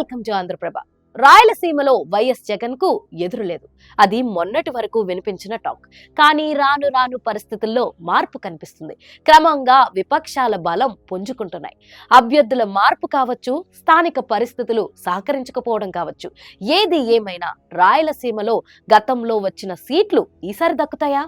Welcome to Andhraprabha. రాయలసీమలో YS Jagan కు ఎదురులేదు. అది మొన్నటి వరకు వినిపించిన టాక్. కానీ రాను రాను పరిస్థితుల్లో మార్పు కనిపిస్తుంది. క్రమంగా విపక్షాల బలం పుంజుకుంటున్నాయి. అభ్యర్థుల మార్పు కావచ్చు, స్థానిక పరిస్థితులు సహకరించకపోవడం కావచ్చు. ఏది ఏమైనా రాయలసీమలో గతంలో వచ్చిన సీట్లు ఈసారి దక్కుతాయా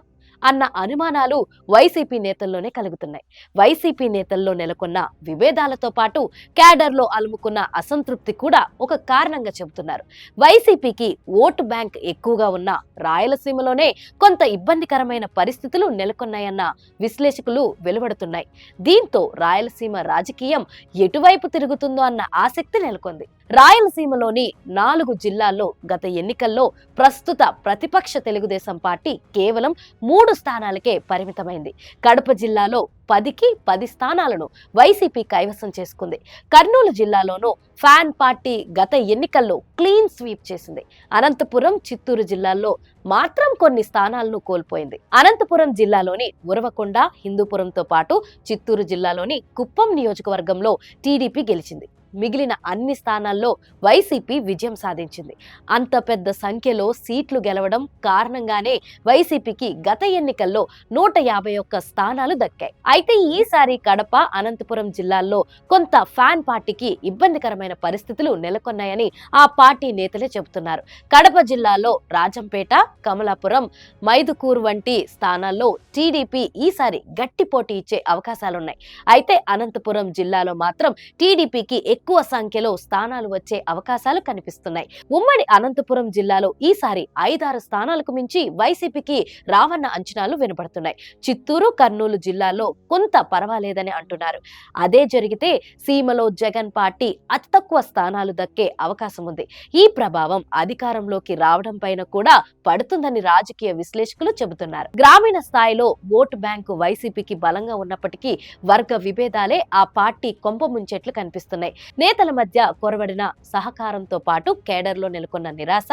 అన్న అనుమానాలు వైసీపీ నేతల్లోనే కలుగుతున్నాయి. వైసీపీ నేతల్లో నెలకొన్న విభేదాలతో పాటు క్యాడర్లో అలుముకున్న అసంతృప్తి కూడా ఒక కారణంగా చెబుతున్నారు. వైసీపీకి ఓటు బ్యాంక్ ఎక్కువగా ఉన్న రాయలసీమలోనే కొంత ఇబ్బందికరమైన పరిస్థితులు నెలకొన్నాయన్న విశ్లేషకులు వెలువడుతున్నాయి. దీంతో రాయలసీమ రాజకీయం ఎటువైపు తిరుగుతుందో అన్న ఆసక్తి నెలకొంది. రాయలసీమలోని 4 జిల్లాల్లో గత ఎన్నికల్లో ప్రస్తుత ప్రతిపక్ష తెలుగుదేశం పార్టీ కేవలం 3 స్థానాలకే పరిమితమైంది. కడప జిల్లాలో 10కి 10 స్థానాలను వైసీపీ కైవసం చేసుకుంది. కర్నూలు జిల్లాలోనూ ఫ్యాన్ పార్టీ గత ఎన్నికల్లో క్లీన్ స్వీప్ చేసింది. అనంతపురం, చిత్తూరు జిల్లాల్లో మాత్రం కొన్ని స్థానాలను కోల్పోయింది. అనంతపురం జిల్లాలోని ఉరవకొండ, హిందూపురంతో పాటు చిత్తూరు జిల్లాలోని కుప్పం నియోజకవర్గంలో టీడీపీ గెలిచింది. మిగిలిన అన్ని స్థానాల్లో వైసీపీ విజయం సాధించింది. అంత పెద్ద సంఖ్యలో సీట్లు గెలవడం కారణంగానే వైసీపీకి గత ఎన్నికల్లో 151 స్థానాలు దక్కాయి. అయితే ఈసారి కడప, అనంతపురం జిల్లాల్లో కొంత ఫ్యాన్ పార్టీకి ఇబ్బందికరమైన పరిస్థితులు నెలకొన్నాయని ఆ పార్టీ నేతలే చెబుతున్నారు. కడప జిల్లాలో రాజంపేట, కమలాపురం, మైదుకూరు వంటి స్థానాల్లో టీడీపీ ఈసారి గట్టి పోటీ ఇచ్చే అవకాశాలున్నాయి. అయితే అనంతపురం జిల్లాలో మాత్రం టీడీపీకి ఎక్కువ సంఖ్యలో స్థానాలు వచ్చే అవకాశాలు కనిపిస్తున్నాయి. ఉమ్మడి అనంతపురం జిల్లాలో ఈసారి 5-6 స్థానాలకు మించి వైసీపీకి రావన్న అంచనాలు వినపడుతున్నాయి. చిత్తూరు, కర్నూలు జిల్లాలో కొంత పర్వాలేదని అంటున్నారు. అదే జరిగితే సీమలో జగన్ పార్టీ అతి తక్కువ స్థానాలు దక్కే అవకాశం ఉంది. ఈ ప్రభావం అధికారంలోకి రావడం పైన కూడా పడుతుందని రాజకీయ విశ్లేషకులు చెబుతున్నారు. గ్రామీణ స్థాయిలో ఓటు బ్యాంకు వైసీపీకి బలంగా ఉన్నప్పటికీ వర్గ విభేదాలే ఆ పార్టీ కొంప ముంచెట్లు కనిపిస్తున్నాయి. నేతల మధ్య కొరవడిన సహకారంతో పాటు కేడర్లో నెలకొన్న నిరాశ,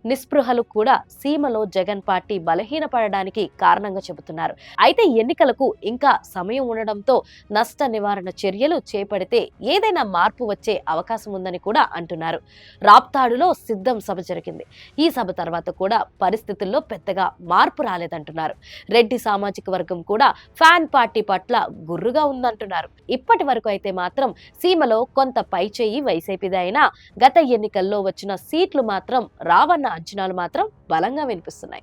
నిస్పృహలు కూడా సీమలో జగన్ పార్టీ బలహీనపడడానికి కారణంగా చెబుతున్నారు. అయితే ఎన్నికలకు ఇంకా సమయం ఉండడంతో నష్ట నివారణ చర్యలు చేపడితే ఏదైనా మార్పు వచ్చే అవకాశం ఉందని కూడా అంటున్నారు. రాప్తాడులో సిద్ధం సభ జరిగింది. ఈ సభ తర్వాత కూడా పరిస్థితుల్లో పెద్దగా మార్పు రాలేదంటున్నారు. రెడ్డి సామాజిక వర్గం కూడా ఫ్యాన్ పార్టీ పట్ల గుర్రుగా ఉందంటున్నారు. ఇప్పటి వరకు అయితే మాత్రం సీమలో కొంత పైచేయి వైసీపీదే అయినా గత ఎన్నికల్లో వచ్చిన సీట్లు మాత్రం రావన్న అంచనాలు మాత్రం బలంగా వినిపిస్తున్నాయి.